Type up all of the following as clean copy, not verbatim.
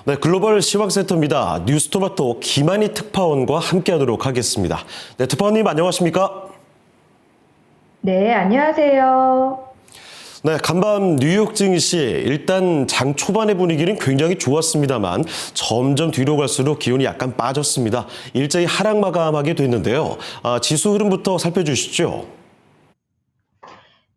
네, 글로벌 시황센터입니다. 뉴스토마토 김한희 특파원과 함께하도록 하겠습니다. 네, 특파원님 안녕하십니까? 네, 안녕하세요. 네, 간밤 뉴욕 증시 일단 장 초반의 분위기는 굉장히 좋았습니다만 점점 뒤로 갈수록 기온이 약간 빠졌습니다. 일제히 하락 마감하게 됐는데요. 지수 흐름부터 살펴주시죠.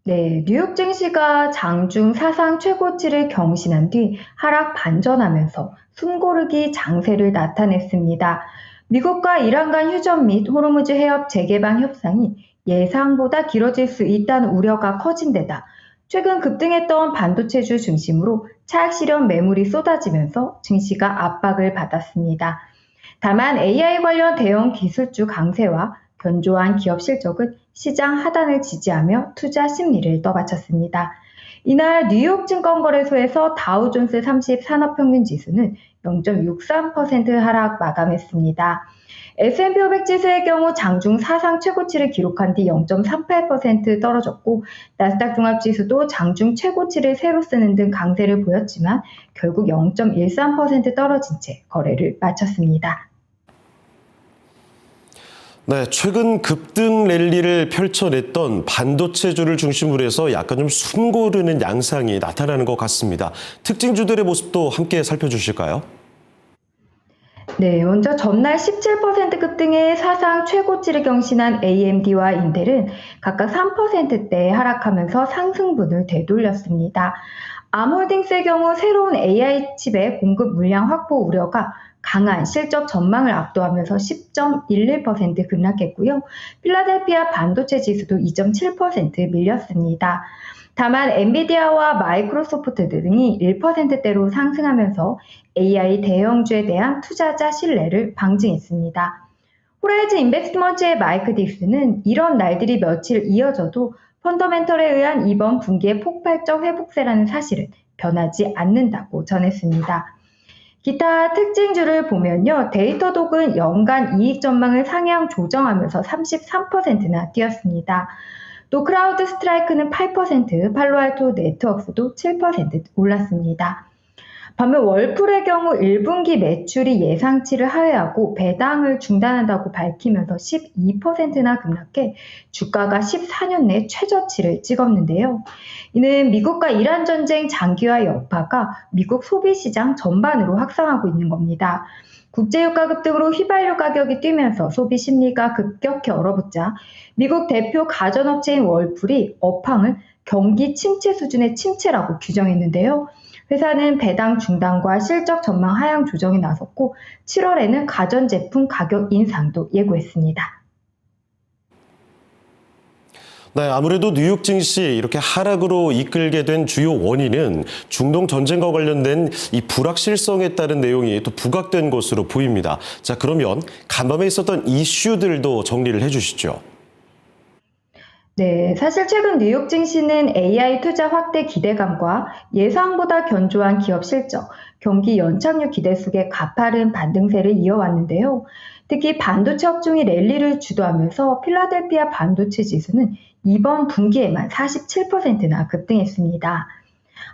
네, 뉴욕 증시가 장중 사상 최고치를 경신한 뒤 하락 반전하면서 숨고르기 장세를 나타냈습니다. 미국과 이란 간 휴전 및 호르무즈 해협 재개방 협상이 예상보다 길어질 수 있다는 우려가 커진 데다 최근 급등했던 반도체주 중심으로 차익 실현 매물이 쏟아지면서 증시가 압박을 받았습니다. 다만 AI 관련 대형 기술주 강세와 견조한 기업 실적은 시장 하단을 지지하며 투자 심리를 떠받쳤습니다. 이날 뉴욕 증권거래소에서 다우존스 30 산업평균 지수는 0.63% 하락 마감했습니다. S&P 500 지수의 경우 장중 사상 최고치를 기록한 뒤 0.38% 떨어졌고 나스닥 종합지수도 장중 최고치를 새로 쓰는 등 강세를 보였지만 결국 0.13% 떨어진 채 거래를 마쳤습니다. 네, 최근 급등 랠리를 펼쳐냈던 반도체주를 중심으로 해서 약간 좀 숨고르는 양상이 나타나는 것 같습니다. 특징주들의 모습도 함께 살펴주실까요? 네, 먼저 전날 17% 급등의 사상 최고치를 경신한 AMD와 인텔은 각각 3%대 하락하면서 상승분을 되돌렸습니다. 암홀딩스의 경우 새로운 AI 칩의 공급 물량 확보 우려가 강한 실적 전망을 압도하면서 10.11% 급락했고요. 필라델피아 반도체 지수도 2.7% 밀렸습니다. 다만 엔비디아와 마이크로소프트 등이 1%대로 상승하면서 AI 대형주에 대한 투자자 신뢰를 방증했습니다. 호라이즌 인베스트먼트의 마이크 딕스는 이런 날들이 며칠 이어져도 펀더멘털에 의한 이번 분기의 폭발적 회복세라는 사실은 변하지 않는다고 전했습니다. 기타 특징주를 보면요. 데이터독은 연간 이익 전망을 상향 조정하면서 33%나 뛰었습니다. 또 크라우드 스트라이크는 8%, 팔로알토 네트워크스도 7% 올랐습니다. 반면 월풀의 경우 1분기 매출이 예상치를 하회하고 배당을 중단한다고 밝히면서 12%나 급락해 주가가 14년 내 최저치를 찍었는데요. 이는 미국과 이란 전쟁 장기화 여파가 미국 소비시장 전반으로 확산하고 있는 겁니다. 국제유가 급등으로 휘발유 가격이 뛰면서 소비 심리가 급격히 얼어붙자 미국 대표 가전업체인 월풀이 업황을 경기 침체 수준의 침체라고 규정했는데요. 회사는 배당 중단과 실적 전망 하향 조정에 나섰고 7월에는 가전제품 가격 인상도 예고했습니다. 네, 아무래도 뉴욕 증시 이렇게 하락으로 이끌게 된 주요 원인은 중동 전쟁과 관련된 이 불확실성에 따른 내용이 또 부각된 것으로 보입니다. 자, 그러면 간밤에 있었던 이슈들도 정리를 해주시죠. 네, 사실 최근 뉴욕 증시는 AI 투자 확대 기대감과 예상보다 견조한 기업 실적, 경기 연착륙 기대 속에 가파른 반등세를 이어왔는데요. 특히 반도체 업종이 랠리를 주도하면서 필라델피아 반도체 지수는 이번 분기에만 47%나 급등했습니다.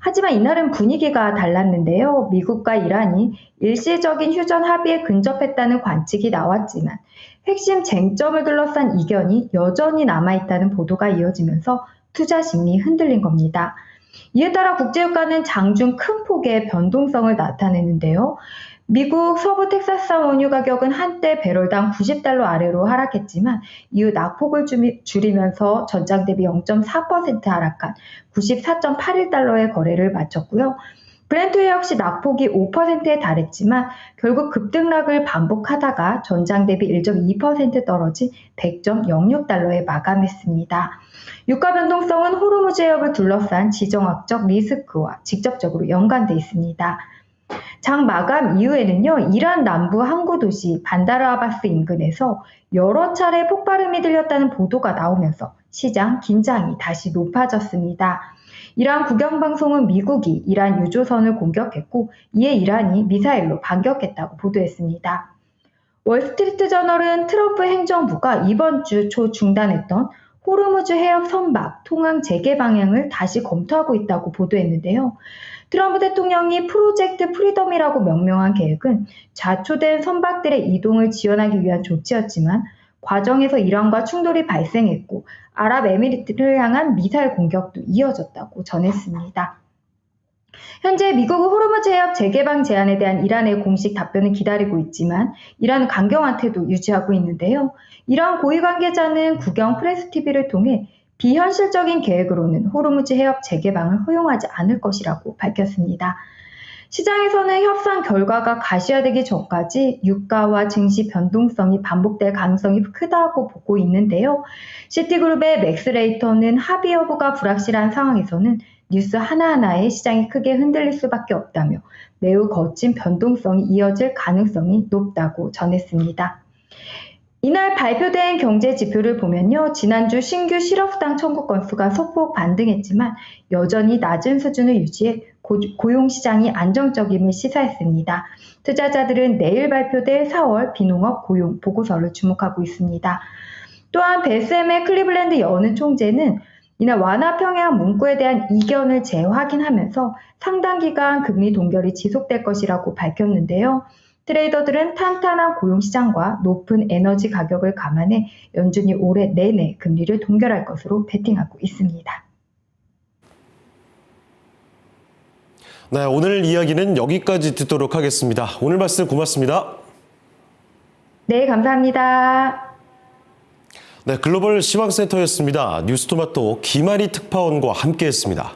하지만 이날은 분위기가 달랐는데요. 미국과 이란이 일시적인 휴전 합의에 근접했다는 관측이 나왔지만 핵심 쟁점을 둘러싼 이견이 여전히 남아있다는 보도가 이어지면서 투자 심리 흔들린 겁니다. 이에 따라 국제유가는 장중 큰 폭의 변동성을 나타내는데요. 미국 서부 텍사스산 원유 가격은 한때 배럴당 90달러 아래로 하락했지만 이후 낙폭을 줄이면서 전장 대비 0.4% 하락한 94.81달러의 거래를 마쳤고요. 브렌트 역시 낙폭이 5%에 달했지만 결국 급등락을 반복하다가 전장 대비 1.2% 떨어진 100.06달러에 마감했습니다. 유가 변동성은 호르무즈 해협을 둘러싼 지정학적 리스크와 직접적으로 연관돼 있습니다. 장 마감 이후에는요, 이란 남부 항구 도시 반다르 아바스 인근에서 여러 차례 폭발음이 들렸다는 보도가 나오면서 시장 긴장이 다시 높아졌습니다. 이란 국영방송은 미국이 이란 유조선을 공격했고 이에 이란이 미사일로 반격했다고 보도했습니다. 월스트리트 저널은 트럼프 행정부가 이번 주 초 중단했던 호르무즈 해협 선박 통항 재개 방향을 다시 검토하고 있다고 보도했는데요. 트럼프 대통령이 프로젝트 프리덤이라고 명명한 계획은 좌초된 선박들의 이동을 지원하기 위한 조치였지만 과정에서 이란과 충돌이 발생했고 아랍에미리트를 향한 미사일 공격도 이어졌다고 전했습니다. 현재 미국은 호르무즈 해협 재개방 제안에 대한 이란의 공식 답변을 기다리고 있지만 이란은 강경한 태도 유지하고 있는데요. 이란 고위 관계자는 국영 프레스TV를 통해 비현실적인 계획으로는 호르무즈 해협 재개방을 허용하지 않을 것이라고 밝혔습니다. 시장에서는 협상 결과가 가시화되기 전까지 유가와 증시 변동성이 반복될 가능성이 크다고 보고 있는데요. 시티그룹의 맥스레이터는 합의 여부가 불확실한 상황에서는 뉴스 하나하나에 시장이 크게 흔들릴 수밖에 없다며 매우 거친 변동성이 이어질 가능성이 높다고 전했습니다. 이날 발표된 경제 지표를 보면요. 지난주 신규 실업수당 청구 건수가 소폭 반등했지만 여전히 낮은 수준을 유지해 고용시장이 안정적임을 시사했습니다. 투자자들은 내일 발표될 4월 비농업 고용 보고서를 주목하고 있습니다. 또한 베스엠의 클리블랜드 여는 총재는 이날 완화 평양 문구에 대한 이견을 재확인하면서 상당 기간 금리 동결이 지속될 것이라고 밝혔는데요. 트레이더들은 탄탄한 고용시장과 높은 에너지 가격을 감안해 연준이 올해 내내 금리를 동결할 것으로 베팅하고 있습니다. 네, 오늘 이야기는 여기까지 듣도록 하겠습니다. 오늘 말씀 고맙습니다. 네, 감사합니다. 네, 글로벌 시황센터였습니다. 뉴스토마토 김아리 특파원과 함께했습니다.